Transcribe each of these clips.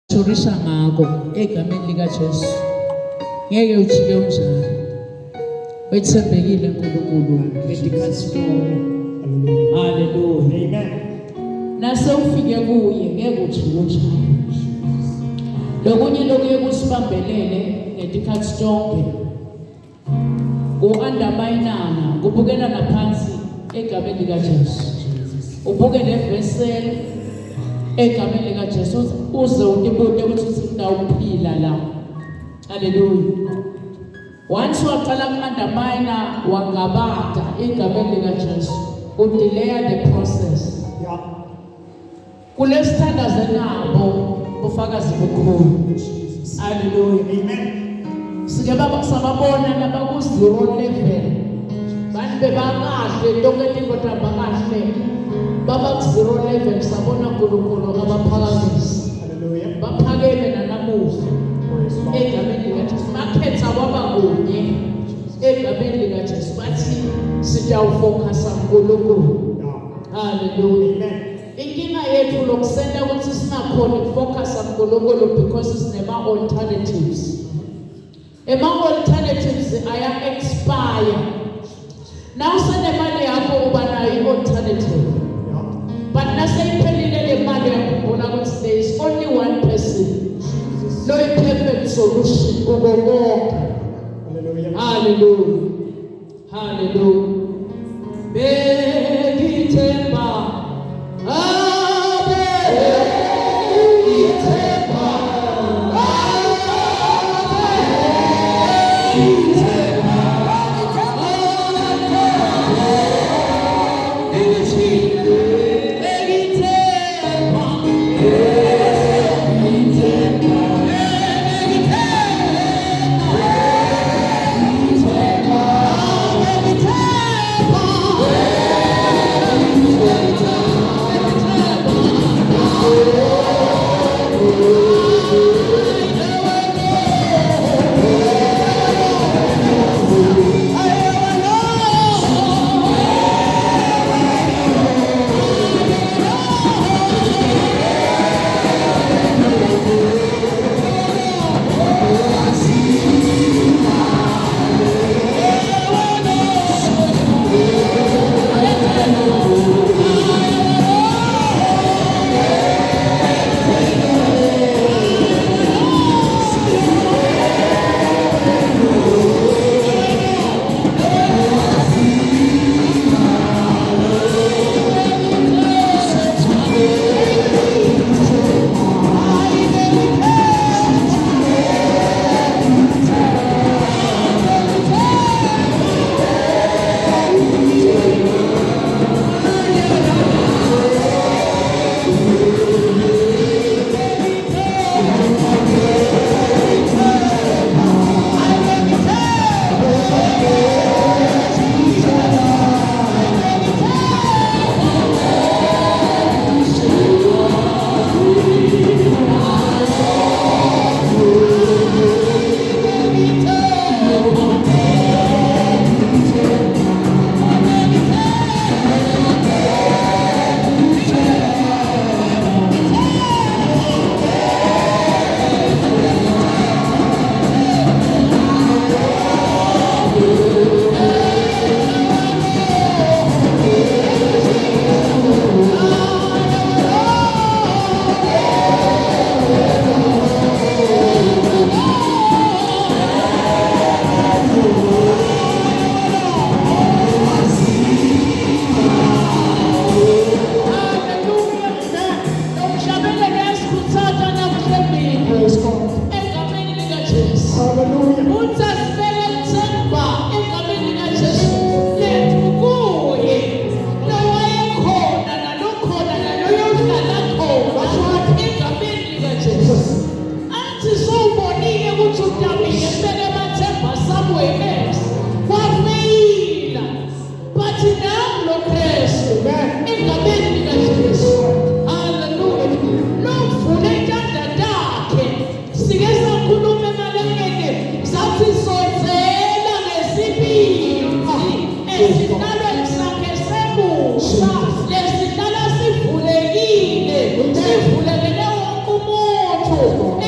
Thorisa ngako egameni likaJesu ngeke ujike unjalo wethembekile uNkulunkulu medical store. Hallelujah, amen. Nase ufike kuye ngeke ujike unjalo lokunye lokuye kusibambelele medical store ku-underminana kubukela naphansi egameni likaJesu ubuke nevessel egameni likaJesu uze uyibuke ukuthi singawuphila la. Hallelujah. Once waqala ku-undermina wangabada egameni likaJesu udelay the process. Kulesithandaze nabo ufakazi bukhulu. Hallelujah, amen. Sike sababona nabaku-0 level bantu bebakahle tonke tingoda bakahle baba ku-0 level sabona uNkulunkulu abaphakamisa. Hallelujah. Baphakeme nanamuhla egameni likaJesu bakhetha kwabakunye egameni likaJesu bathi siyawufocusa uNkulunkulu. Hallelujah, amen. Inkinga yethu lokusenda ukuthi singakhona ukufocusa uNkulunkulu because sinema-alternatives. Ema-alternatives aya-expire. Now senemali yakho uba nayo i-alternative. But naseyiphelile le mali yakho ubona ukuthi there is only one person no perfect solution kuko konke. Hallelujah, hallelujah. Bekithemba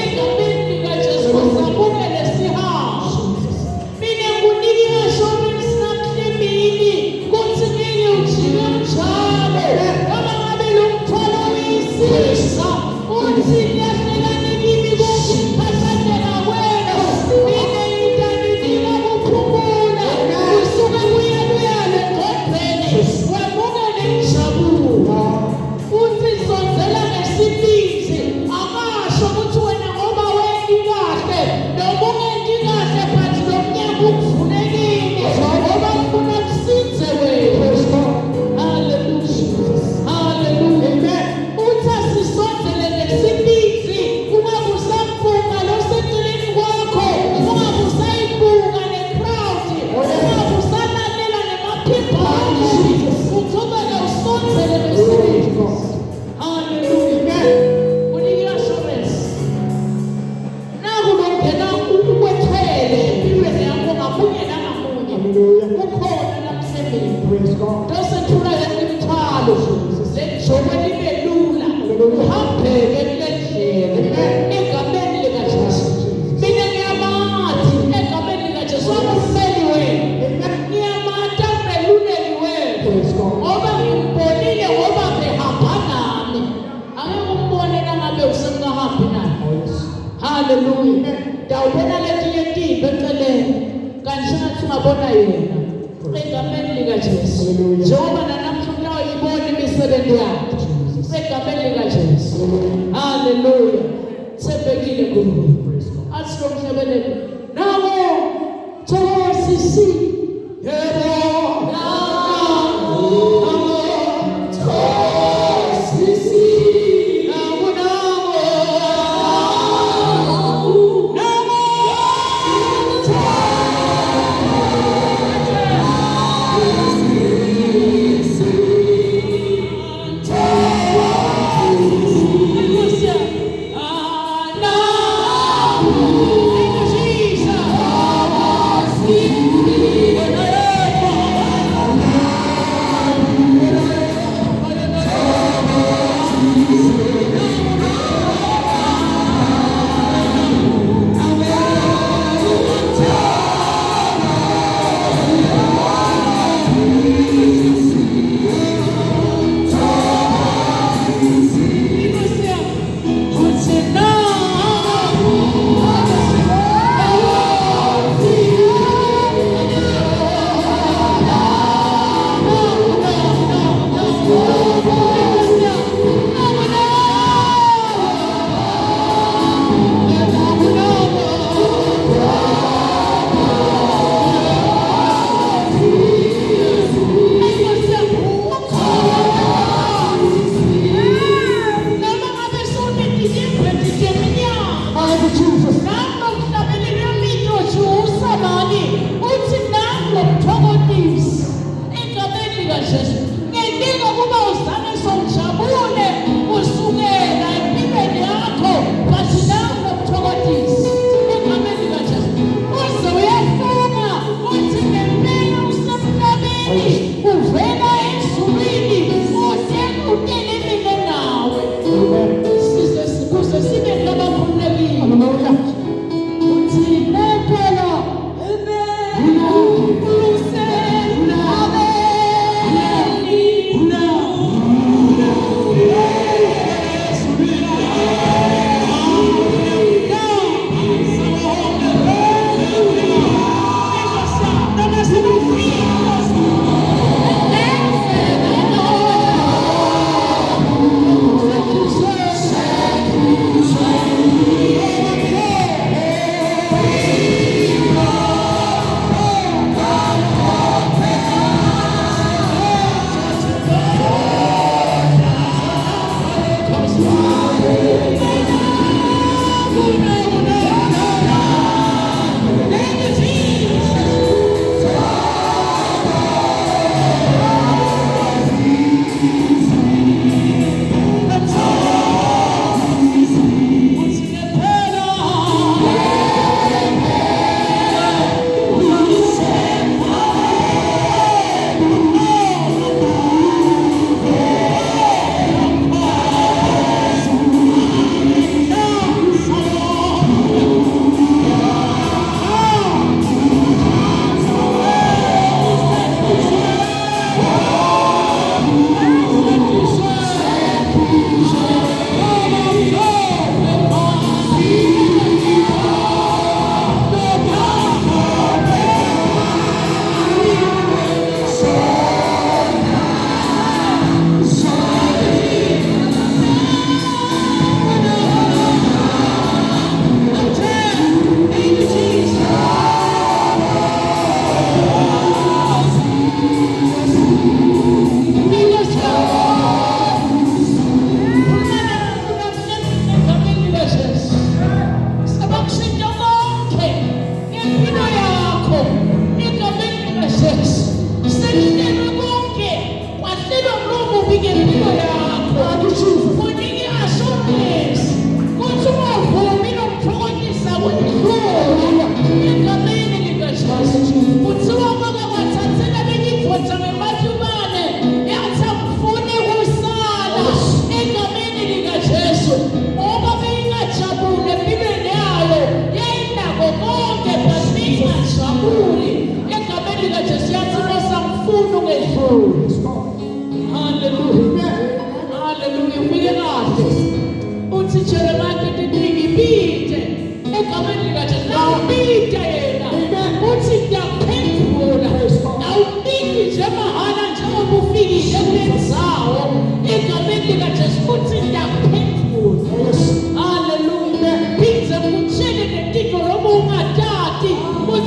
egameni likaJesu sabukele sihambe. Mina ngikunike i-assurance namhlanje kuthi ngeke ujike njalo noma ngabe lo mthwalo uyisisa uthi ngiyahlekane kimi kokukhathalela kwena mina ngidaninika kuphumula usuke kuyaluyale ngobhene wemukele injabulo uthi sonzela ngesibindi akasho ukuthi wena ngoba wendi kahle noma ungendi kahle but lo mnyango ukuvulekile ngoba ufuna kusize wena. Hallelujah. Hallelujah. Uthi asisonzele ngesibindi ungabe usambuka lo seceleni kwakho ungabe usayibunga ne-crowd ungabe usalalela nemaphimbo akho uthobeke usonzele ngesibindi. Hallelujah. Unike i-assurance naku longena ukwethele empilweni yakho ngamunye nangamunye ukhona namsemeni tosethula lesimthwalo lenjobe libe lula uhambeke kule ndlela egameni likaJesu. Mina ngiyamathi egameni likaJesu wamufeli wena ngiyamata meluleki wena ngoba ngimbonile ngoba behamba nami angeke umbone nangabe usengahambi nami. Hallelujah. Dawubona letinye tipe eceleni kanti sengathi ungabona yena egameni likaJesu njengoba nanamhlanje uyibona imisebenzi yakhe egameni likaJesu. Hallelujah. Thembekile kuwe athi lo mhlabelelo nabo thosisi yebo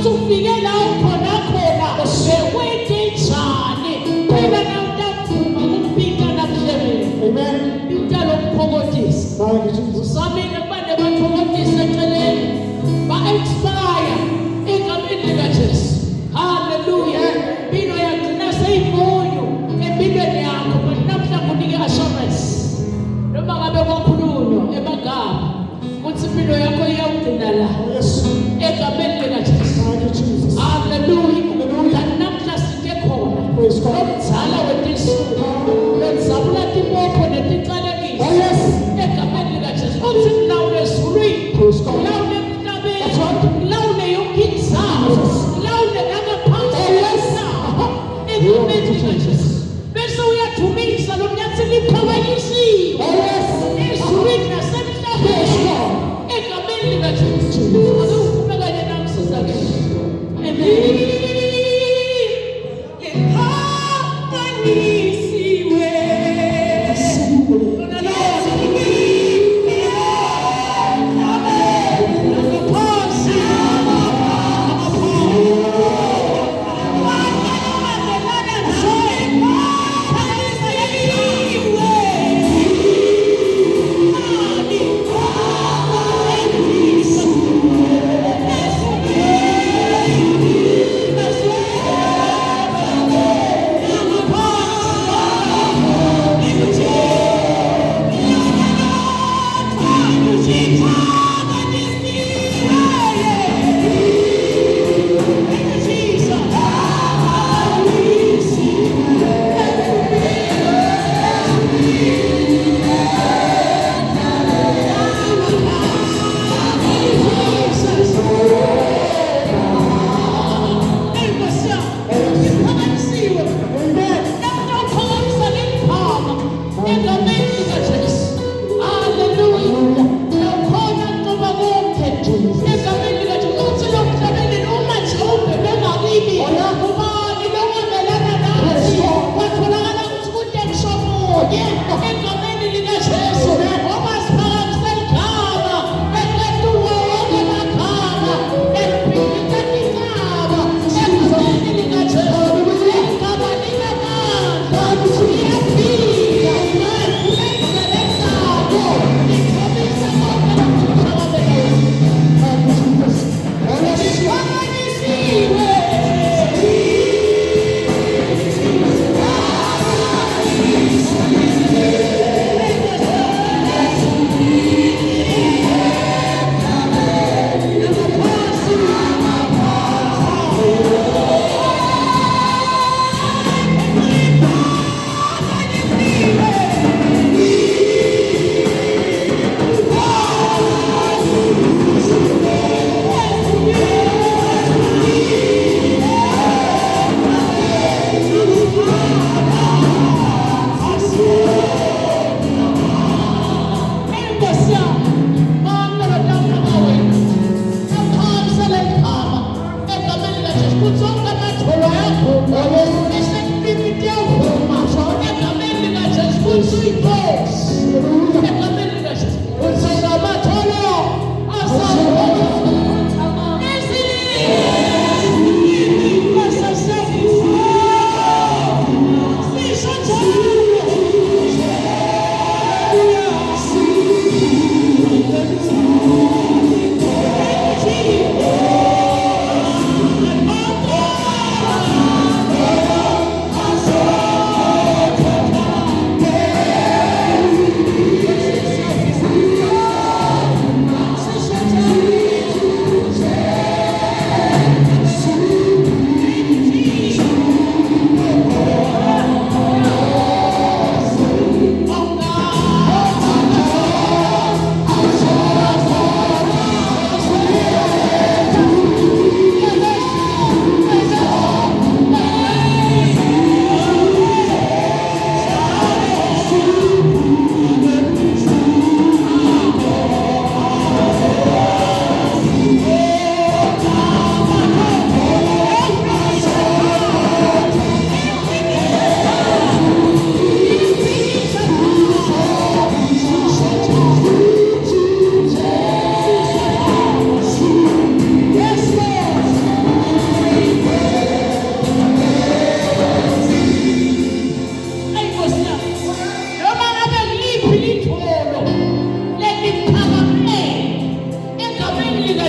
ukuthi ufike la ukhona khona sekwenze njani phela na utavuma kumpinda namhlebeni. Amen. Intalo kuphokotisa. Thank you, Jesus. Usamile bade baphokotisa eceleni ba-expire egameni likaJesu. Hallelujah. Impilo yagcina seyimunyu empilweni yakho, but namhla kunike assurance. Noma ngabe kwakhulunywa emagama ukuthi impilo yakho iyawugcina la Yes. egameni likaJesu. Thank you, Jesus. Hallelujah. Namhla sike khona Praise God. lomzala wetinsuku lozabula timopho neticalekiso. Oh, yes. Egameni likaJesu uthi ngilawule ezulwini, Praise God. ngilawule emhlabeni, ngilawule yonke inzalo, ngilawule nangaphansi komhlaba. Egameni likaJesu. Bese uyathumisa lo mnyathelo liphakanyisiwe. Oh, yes. Ezulwini nasemhlabeni. Egameni likaJesu. Ake uvume kanye nami sizake. Amen.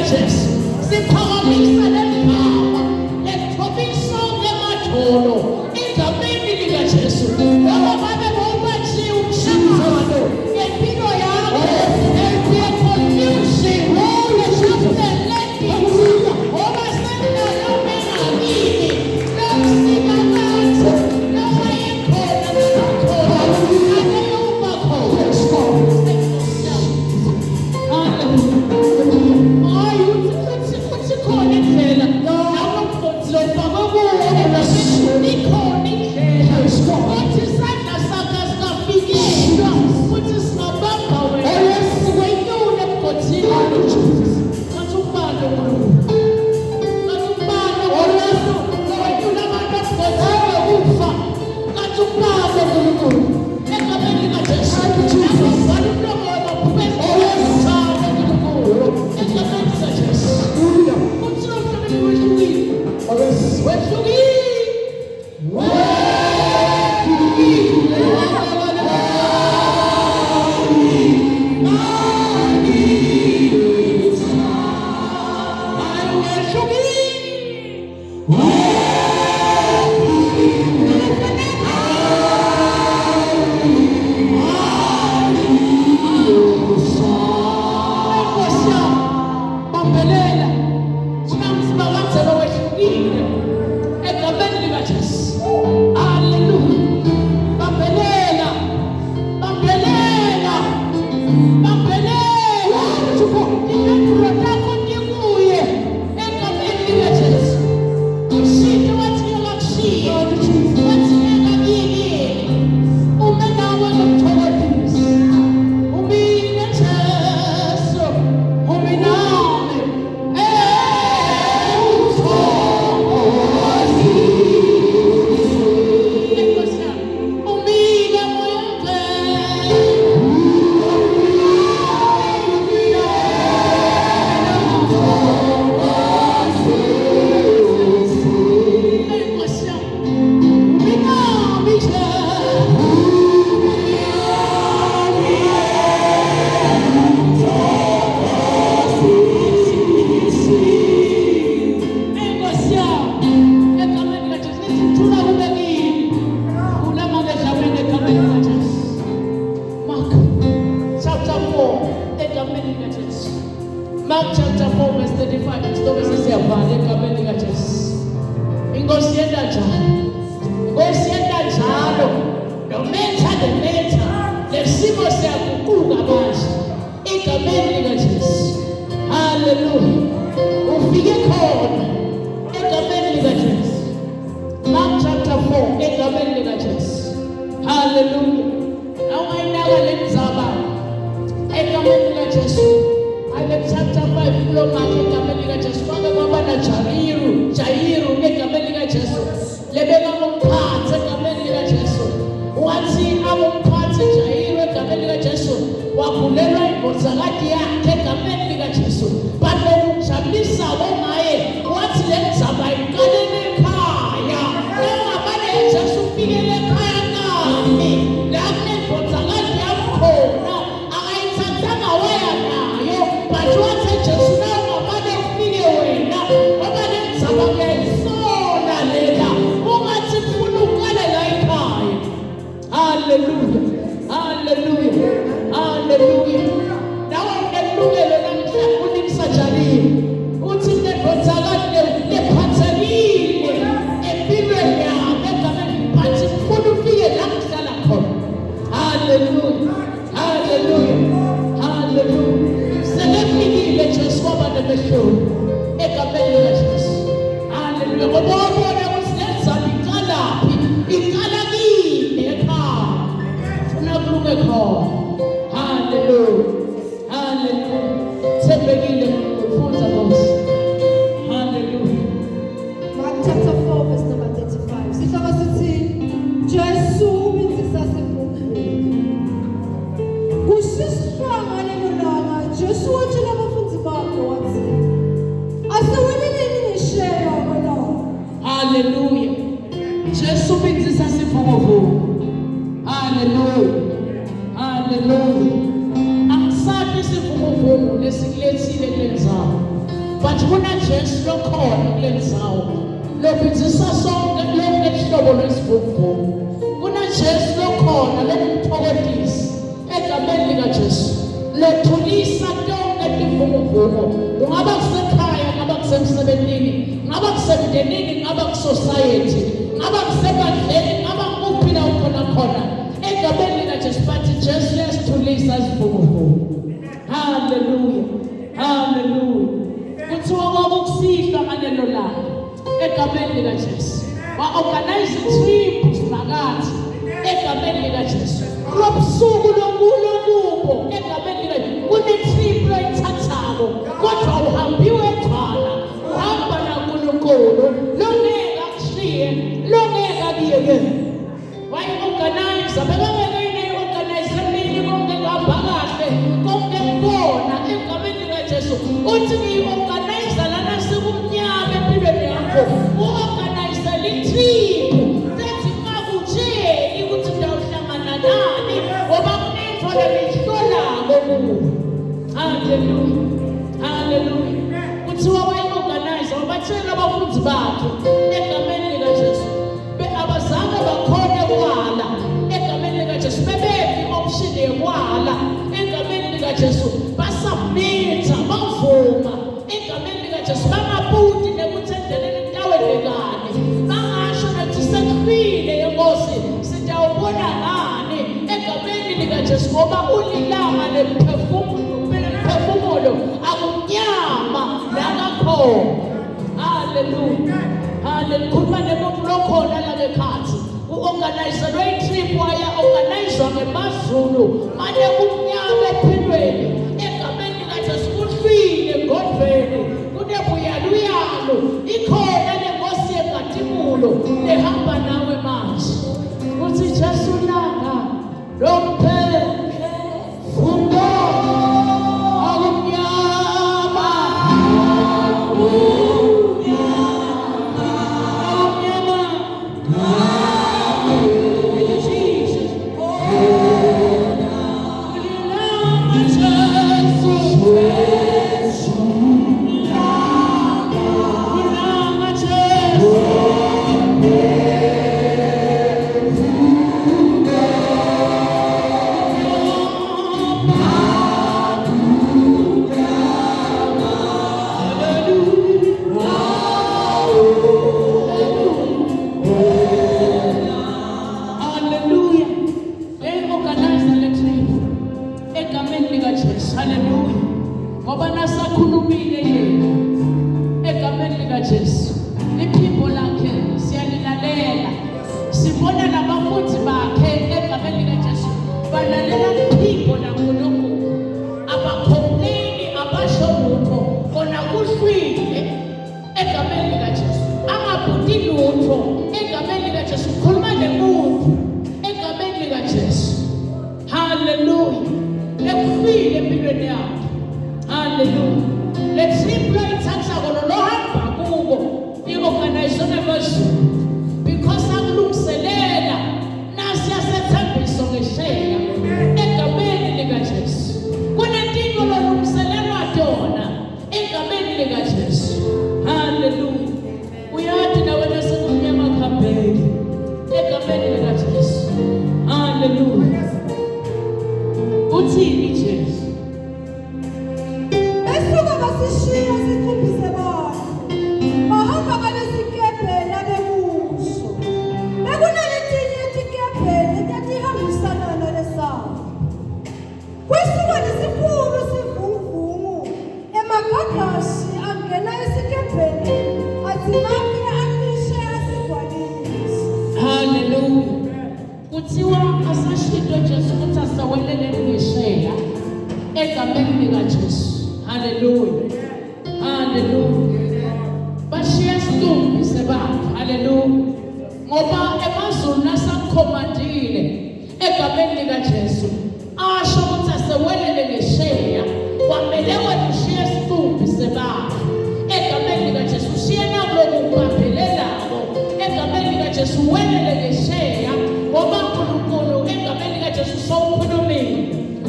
likajesu siphakamisa lempama lethobisa lemadolo egameni likajesu ngoba babe bobatshiya umshazano ngempilo yakho eziye confusion ngoba senayo mengakini lokusikamathi nowayekhona nokhona akeyuba khona. Mark chapter 4 verse 35 isitobe sesiyavala egameni likaJesu. Inkosi yenda njalo. Inkosi yenda njalo. No matter the matter, lesimo siyaguquka manje egameni likaJesu. Hallelujah. Ufike khona egameni likaJesu. Mark chapter 4 egameni likaJesu. Hallelujah. Awayinaka lemzaba egameni likaJesu. Chapter 5 kulo manje egameni likaJesu kwake kwaba na Jayiru egameni likaJesu lebeka umphathi egameni likaJesu wathi abumphathi Jayiru egameni likaJesu wagulelwa imbozakati yakhe egameni likaJesu bathi ukujabulisa bongaye wathi lenzaba iqalele ekhaya engabane uJesu ufikele ekhaya ngani la kunembozakati yakhona akayithathanga waya nayo but wathi Jesu nawe ngabane ufike wena ngoba lenzaba ngiyayisona lela ungathi ufuna uqalela ekhaya. Hallelujah, hallelujah, hallelujah. Nawe unelungelo namhlanje unisajariwe uthi lebozakati lephathekile empilweni yakho egameni but ufuna ufike la kuhlala khona. Hallelujah, hallelujah, hallelujah. Selefikile Jesu wabana behloni egameni likaJesu. Hallelujah. Ngoba wabona ukuthi lenzaba iqalaphi iqala kini ekhaya funa kulunge khona. Hallelujah, hallelujah. Sembekile ufunza Nkosi. Hallelujah. Mark chapter 4 verse number 35. Sihloko sithi Jesu ubinzisa sifundweni. Kushiswa ngalelo langa Jesu watshela abafundi bakhe wathi aseweleleni ngesheya wena. Hallelujah. Jesu ubinzisa sivuguvugu. Hallelujah, hallelujah. Angisathi isivuguvugu lesilethile kulenzaba but kunaJesu lokhona kule ndzawo lobhizisa sonke lonke ihlobo lwesivuvuko. KunaJesu lokhona lokumthokozisa egameni likaJesu lethulisa tonke tivuvuko. Ungaba kusekhaya, ungaba kusemsebentini, ungaba kusemndenini, ungaba kusociety, ungaba kusebandleni, ungaba kuphi la ukhona khona egameni likaJesu, bathi Jesu uyasithulisa isivuvuko. Hallelujah, hallelujah. Kuthiwa kwakukusihlwa ngalelo langa egameni likaJesu, wa-organize trip phakathi egameni likaJesu. Kulobusuku lobubo egameni likaJesu kune-trip loyithathako, kodwa uhambiwe thwana, uhamba naNkulunkulu, longeke akushiye, longeke akuyekele. Wayi-organize, bekangeke inayi-organize emini konke kuhamba kahle, konke kubona egameni likaJesu. Uthi ngiyi-organize lana sekumnyama empilweni yakho, u-organize li-trip lethi ngakutsheli ukuthi ndawuhlangana nani ngoba kunetho lelihlolako kuwo. Hallelujah, hallelujah. Kuthiwa wayi-organize, wabatshela abafundi bakhe egameni likaJesu abazange bakhone kwala egameni likaJesu, bebephi option yekwala egameni likaJesu, basubmitha bavuma egameni likaJesu, bangabuti nekuthendeleni intawelekani, bangasho nethi sekufile yenkosi sitawubona ngani egameni likaJesu ngoba ulilanga lemphefumulo akumnyama nakakhona. Hallelujah, hallelujah. Khuluma nemuntu lokhona la bekhathi u-organize lwe-trip waya-organizwa ngemazulu mane kumnyama ephilweni egameni likaJesu, kuhlwile ngodveni, kunebuyaluyalu, ikhona le nkosi yengadimulo ehamba nawe manje. Uthi Jesu langa lomphefumulo akumnyama.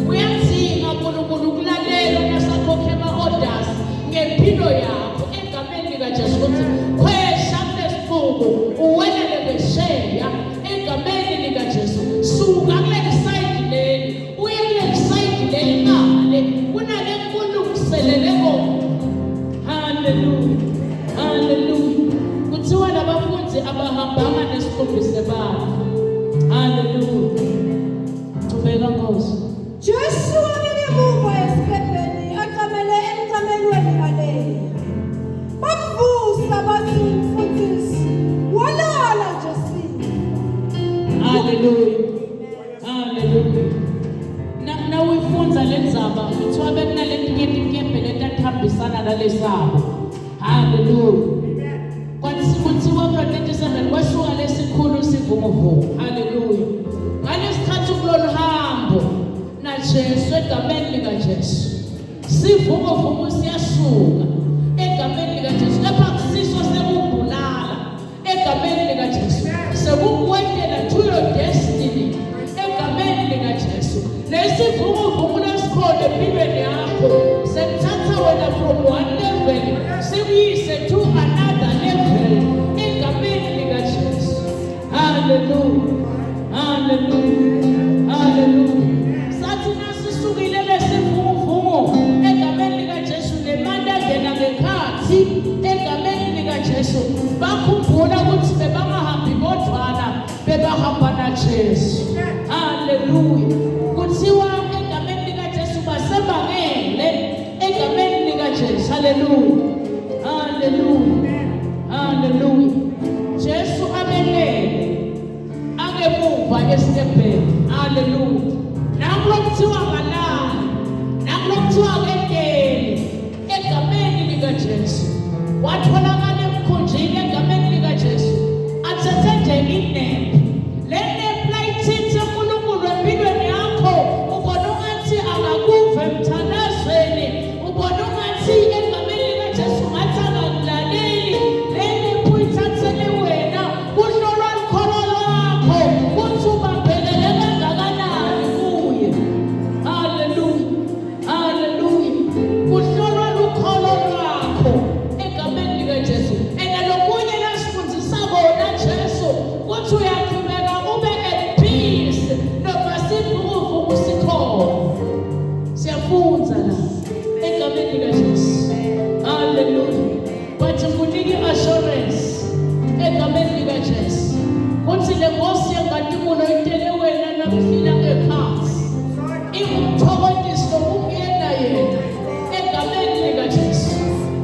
Uyadinga uNkulunkulu ukulalela nasakhokhe ama-orders ngempilo yakho. Hallelujah. Hallelujah. Kuthiwa labafundi abahambanga nesikhumbi sebala. Hallelujah. Tubeka Nkosi. Jesu wayemuva esikepeni aqamele emcamelweni ale. Bamvusa bathi umfundisi walala nje sini. Hallelujah. Hallelujah. Na uyifunza lendzaba kuthiwa bekunaletinye tinkembe letahambisana nalesabo. Hallelujah. Kuthiwa ku-27 kwashuka lesikhulu sivumo. Hallelujah. Ngalesikhathi kulolu hambo naJesu egameni likaJesu. Sivumo siyashuka egameni likaJesu. Lapha kusiso sekubulala egameni likaJesu. Sekukwendela to your destiny egameni likaJesu. Lesivumo lesikhona empilweni yakho sekuthatha wena from one level sikuyise to another level egameni likaJesu. Hallelujah. Hallelujah. Hallelujah. Sathi nasisukile lesivumo egameni likaJesu lemanda ngena ngekhathi egameni likaJesu bakhumbula ukuthi bebangahambi bodwana bebahamba naJesu. Hallelujah. Kuthiwa egameni likaJesu basebangele egameni likaJesu. Hallelujah. Hallelujah. Hallelujah. Jesu abelele angemuva esikepeni. Hallelujah. Nakulokuthiwa kalala, nakulokuthiwa kendele egameni likaJesu. Watholakala emkhunjini egameni likaJesu. Athethe nje inembe. Le nembe layithithe uNkulunkulu empilweni yakho. Ubona ungathi akakuve emthandazweni. Ubona ungathi egameni likaJesu ngathi akakulaleli. Le nembe uyithathele wena. Kuhlolwa lukholo lwakho. Kuthi ubambelele kangakanani kuye. Hallelujah. Hallelujah. Kuhlolwa lukholo lwakho egameni likaJesu. Lokunye lasifundisa bona Jesu kuthi uyaqhubeka ube at peace noma sivuvuku sikhona. Siyafunza la egameni likaJesu. Hallelujah. Bathi kunike assurance egameni likaJesu. Kuthi le Nkosi yengadumo noyitele wena nakufika ngekhansi. Ingumthokoziso ukuyena yena egameni likaJesu.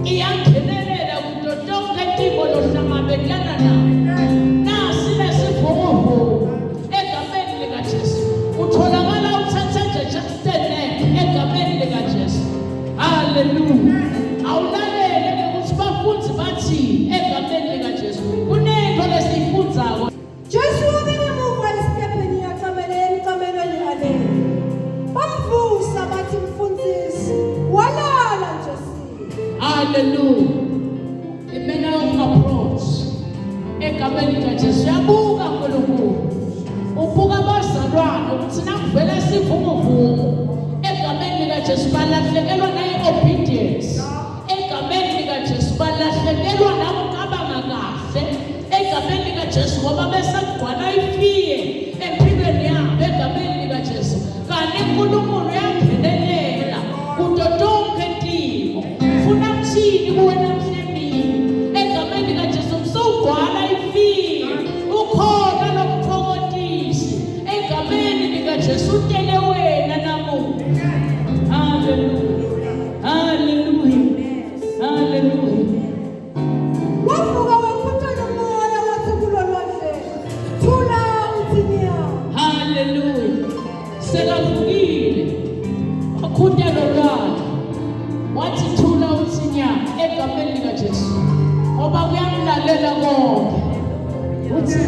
Iyangenelela kuto tonke timo lohlangabezana nayo. Nasi lesivumo egameni likaJesu. Utholakala uthathe nje just egameni likaJesu. Hallelujah. Awulalele ukuthi bafundi bathi egameni likaJesu. Kunento lesiyifundzayo. Jesu wayemuva esikepeni aqamele emcamelweni ale. Bamvusa bathi umfundisi walala nje sini. Hallelujah. The manner of approach egameni likaJesu yabuka uNkulunkulu. Ubuka abazalwane ukuthi nakuvela sivumo egameni likaJesu balahlekelwa naye obedience. Egameni likaJesu balahlekelwa nakucabanga kahle. Egameni likaJesu ngoba besagcwala ifiye empilweni yabo egameni likaJesu. Kanti uNkulunkulu uyangenelela kuto tonke timo. Ufuna kuthini kuwe namhlanje? Egameni likaJesu msogcwala ifiye. Ukhona lokuthokozisa. Egameni likaJesu utele wena namuhla. Hallelujah. Hallelujah. Hallelujah. Wavuka waphuthela umoya wathi kulolwadle. Thula uThinya. Hallelujah. Sekavukile. Wakhutela lolwandle. Wathi thula uThinya egameni likaJesu. Ngoba kuyamlalela konke. Uthi